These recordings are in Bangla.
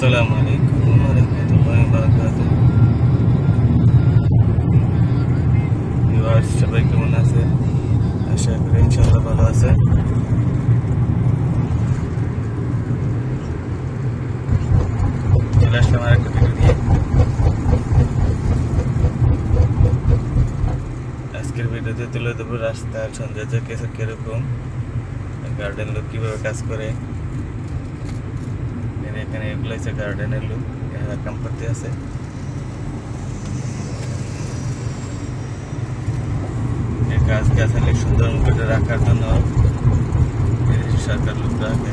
আসসালামু আলাইকুম ওয়া রাহমাতুল্লাহি ওয়া বারাকাতুহু। ভিউয়ার্স, সবাই কেমন আছেন? আশা করি ইনশাআল্লাহ ভালো আছেন। চলে আসলাম আর একটা ভিডিও নিয়ে। আজকের ভিডিওতে তুলে ধরবো রাস্তার সৌন্দর্য কিরকম, গার্ডেন লোক কিভাবে কাজ করে। এখানে এগুলো হচ্ছে গার্ডেনের লোক, এরা কাম করতে আছে। গাছ গাছালি সুন্দর করে রাখার জন্য সরকার লোক রাখে।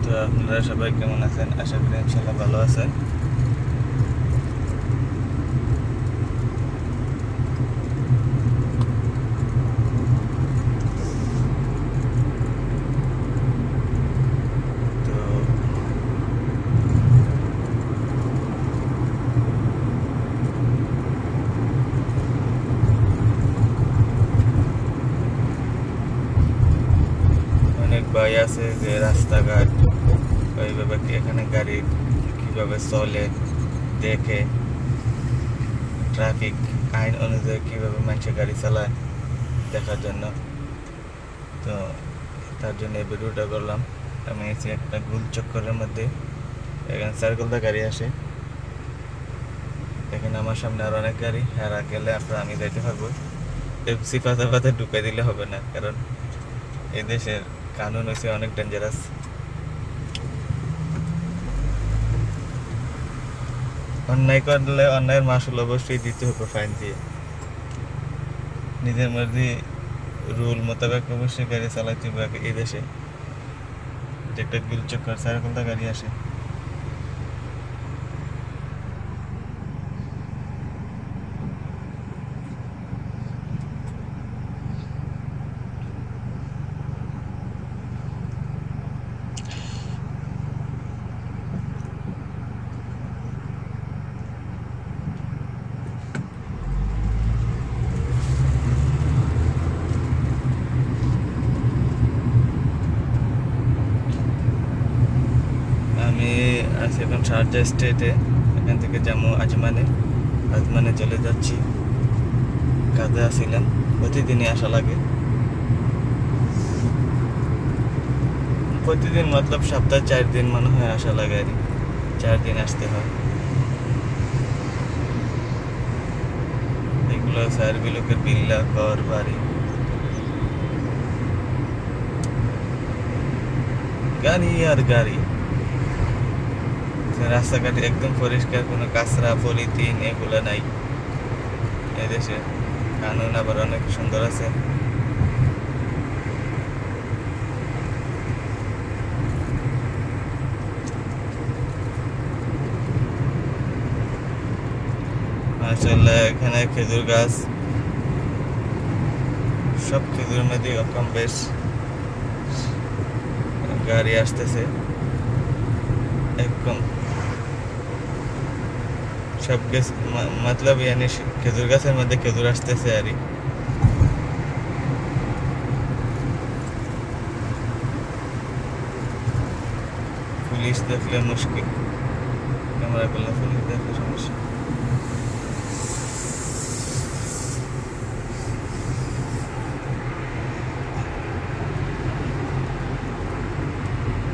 তো আপনারা সবাই কেমন আছেন? আশা করি ইনশাল্লাহ ভালো আছেন। তো অনেক ভাই আছে যে রাস্তাঘাট ওইভাবে এখানে গাড়ি কিভাবে চলে দেখে, ট্রাফিক আইন অনুযায়ী কিভাবে মানুষের গাড়ি চালায় দেখার জন্য। তো তার জন্য এই ভিডিওটা করলাম। আমি এসে একটা গোল চক্করের মধ্যে, এখানে সার্কেলটা গাড়ি আসে, দেখেন আমার সামনে আর অনেক গাড়ি, আর গেলে আপনার আমি যাইতে পারবো। এফসি পাতা পাতা ঢুকে দিলে হবে না, কারণ এই দেশের কানুন হচ্ছে অনেক ডেঞ্জারাস। অন্যায় করলে অন্যায়ের মাসুল অবশ্যই দিতে হবে, ফাইন দিয়ে। নিজের মর্জি রুল মোতাবেক অবশ্যই গাড়ি চালাতে হবে এই দেশে। যে একটা গোল চক্কর সার্কেলটা গাড়ি আসে, আমি আছি এখন শারজা স্টেটে। এখান থেকে যাবো আজমানে চলে যাচ্ছি। কাজে আসছিলাম, প্রতিদিনই আসা লাগে। প্রতিদিন মতলব সপ্তাহে 4 দিন মনে হয় আসা লাগে, আর 4 দিন আসতে হয়। এগুলো সার্ভি লোকের বিল্লা, ঘর বাড়ি, গাড়ি আর গাড়ি। রাস্তাঘাট একদম পরিষ্কার, কোনো কাঁচরা পলিথিন এগুলো নাই। এদেশে কানুন আবার অনেক সুন্দর আছে। আসলে এখানে খেজুর গাছ, সব খেজুরের মধ্যে কম বেশ গাড়ি আসতেছে। একদম সব গাছ মতলব ইয়ানি খেজুর গাছের মধ্যে খেজুর আসতেছে আর পুলিশ দেখলে মুশকিল, ক্যামেরা করলে পুলিশ দেখলে সমস্যা।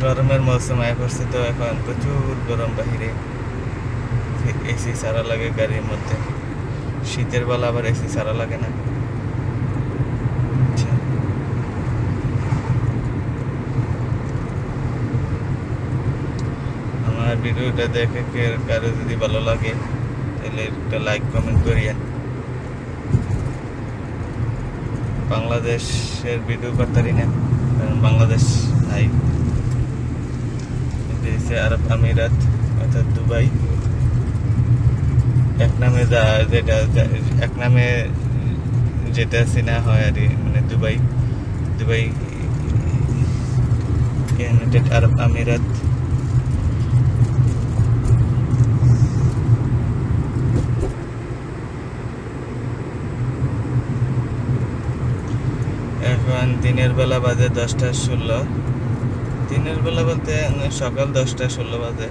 গরমের মৌসুম আয় পড়ছে, তো এখন প্রচুর গরম বাহিরে। এসি সারা লাগে গাড়ির মধ্যে, শীতের বেলা আবার এসি সারা লাগে না। আমার ভিডিওটা দেখে কারো যদি ভালো লাগে তাহলে একটা লাইক কমেন্ট করিয়েন। বাংলাদেশের ভিডিও করতারি না, কারণ বাংলাদেশ নাই। আরব আমিরাত অর্থাৎ দুবাই, এক নামে যেটা এক নামে যেটা সিনা হয় আর মানে দুবাই দুবাই ইউনাইটেড আরব আমিরাত। এখন দিনের বেলা বাজে 10:16। দিনের বেলা বলতে সকাল 10:16 বাজে।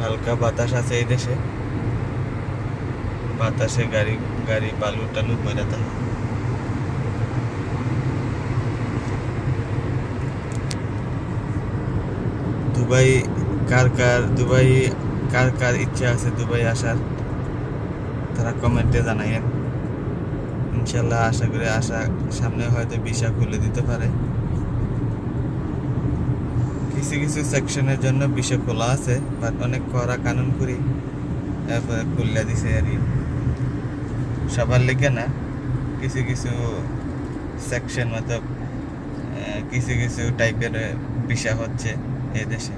হালকা বাতাস আছে এই দেশে, বাতাসে গাড়ি গাড়ি বালু টালু বইরা থাকে। দুবাই কার কার ইচ্ছা আছে দুবাই আসার, তারা কমেন্টে জানাইয়েন। ইনশাল্লাহ আশা করি সামনে হয়তো ভিসা খুলে দিতে পারে। কিছু কিছু সেকশনের জন্য ভিসা খোলা আছে, বাট অনেক কড়া কানুন করি এরপরে খুলে দিছে আর সবার লেগে না, কিছু কিছু সেকশন মতলব কিছু কিছু টাইপের ভিসা হচ্ছে এই দেশে।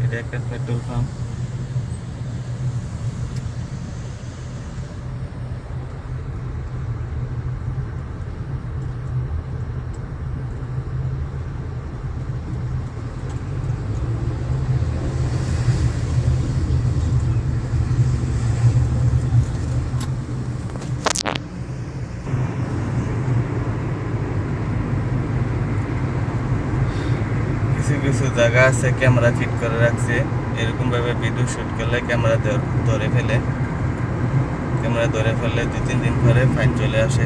এটা একটা পেট্রোল পাম্প। কিছু কিছু জায়গা আছে ক্যামেরা ফিট করে রাখছে, এরকম ভাবে ভিডিও শুট করলে ক্যামেরা ধরে ফেলে 2-3 দিন পরে ফাইন চলে আসে।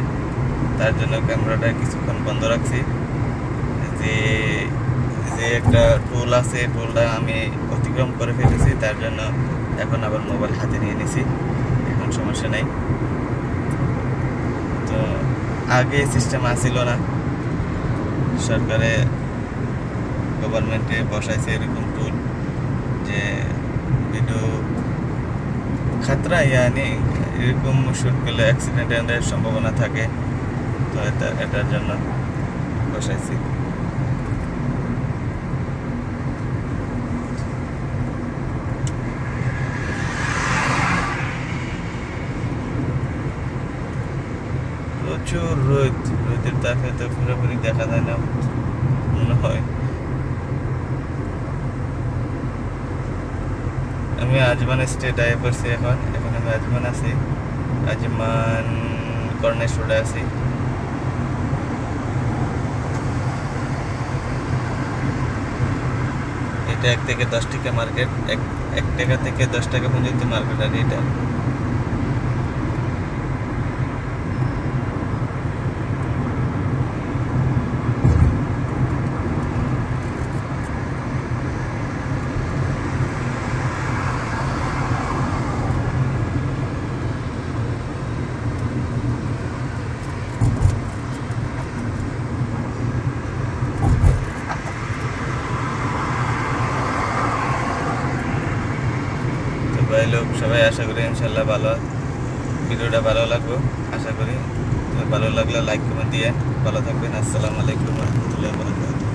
তার জন্য ক্যামেরাটা কিছুক্ষণ বন্ধ রাখছি। যে যে একটা টুল আছে, টুলটা আমি অতিক্রম করে ফেলেছি, তার জন্য এখন আবার মোবাইল হাতে নিয়ে নিছি, এখন সমস্যা নেই। তো আগে সিস্টেম আসিল না, সরকারে গভর্নমেন্টে বসাইছে এরকম টুল যে ভিডিও খাতরা এরকম শুট করলে অ্যাক্সিডেন্টের সম্ভাবনা থাকে। তো এটার জন্য বসাইছি। প্রচুর রোদের তাপে তো পুরোপুরি দেখা যায় না মনে হয়। আমি আজমান স্টেট আয়ে পড়ছি, এখন আমি আজমান আছি, আজমান কর্নেশ রোডে আছি। এটা 1 থেকে 10 টাকা মার্কেট, 1 টাকা থেকে 10 টাকা পর্যন্ত মার্কেট। আর এটা ভাই লোক সবাই আশা করি ইনশাল্লাহ ভিডিওটা ভালো লাগবে আশা করি। ভালো লাগলে লাইক কমেন্ট দিয়ে ভালো থাকবেন। আসসালামু আলাইকুম ওয়া রাহমাতুল্লাহি ওয়া বারাকাতুহু।